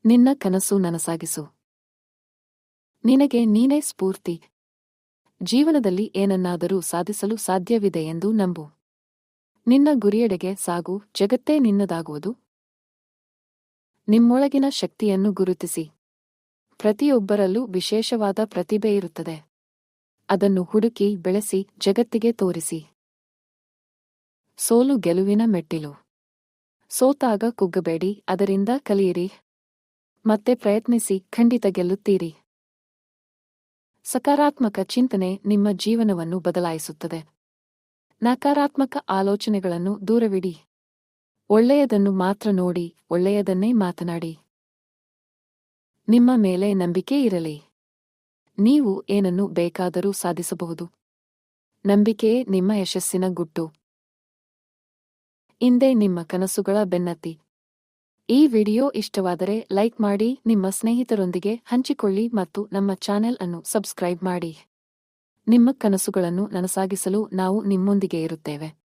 ನಿನ್ನ ಕನಸು ನನಸಾಗಿಸು. ನಿನಗೆ ನೀನೇ ಸ್ಫೂರ್ತಿ. ಜೀವನದಲ್ಲಿ ಏನನ್ನಾದರೂ ಸಾಧಿಸಲು ಸಾಧ್ಯವಿದೆ ಎಂದು ನಂಬು. ನಿನ್ನ ಗುರಿಯೆಡೆಗೆ ಸಾಗು, ಜಗತ್ತೇ ನಿನ್ನದಾಗುವುದು. ನಿಮ್ಮೊಳಗಿನ ಶಕ್ತಿಯನ್ನು ಗುರುತಿಸಿ. ಪ್ರತಿಯೊಬ್ಬರಲ್ಲೂ ವಿಶೇಷವಾದ ಪ್ರತಿಭೆ ಇರುತ್ತದೆ. ಅದನ್ನು ಹುಡುಕಿ ಬೆಳೆಸಿ ಜಗತ್ತಿಗೆ ತೋರಿಸಿ. ಸೋಲು ಗೆಲುವಿನ ಮೆಟ್ಟಿಲು. ಸೋತಾಗ ಕುಗ್ಗಬೇಡಿ, ಅದರಿಂದ ಕಲಿಯಿರಿ. ಮತ್ತೆ ಪ್ರಯತ್ನಿಸಿ, ಖಂಡಿತ ಗೆಲ್ಲುತ್ತೀರಿ. ಸಕಾರಾತ್ಮಕ ಚಿಂತನೆ ನಿಮ್ಮ ಜೀವನವನ್ನು ಬದಲಾಯಿಸುತ್ತದೆ. ನಕಾರಾತ್ಮಕ ಆಲೋಚನೆಗಳನ್ನು ದೂರವಿಡಿ. ಒಳ್ಳೆಯದನ್ನು ಮಾತ್ರ ನೋಡಿ, ಒಳ್ಳೆಯದನ್ನೇ ಮಾತನಾಡಿ. ನಿಮ್ಮ ಮೇಲೆ ನಂಬಿಕೆ ಇರಲಿ. ನೀವು ಏನನ್ನು ಬೇಕಾದರೂ ಸಾಧಿಸಬಹುದು. ನಂಬಿಕೆಯೇ ನಿಮ್ಮ ಯಶಸ್ಸಿನ ಗುಟ್ಟು. ಇಂದೇ ನಿಮ್ಮ ಕನಸುಗಳ ಬೆನ್ನತ್ತಿ. ಈ ವಿಡಿಯೋ ಇಷ್ಟವಾದರೆ ಲೈಕ್ ಮಾಡಿ, ನಿಮ್ಮ ಸ್ನೇಹಿತರೊಂದಿಗೆ ಹಂಚಿಕೊಳ್ಳಿ ಮತ್ತು ನಮ್ಮ ಚಾನೆಲ್ ಅನ್ನು ಸಬ್ಸ್ಕ್ರೈಬ್ ಮಾಡಿ. ನಿಮ್ಮ ಕನಸುಗಳನ್ನು ನನಸಾಗಿಸಲು ನಾವು ನಿಮ್ಮೊಂದಿಗೆ ಇರುತ್ತೇವೆ.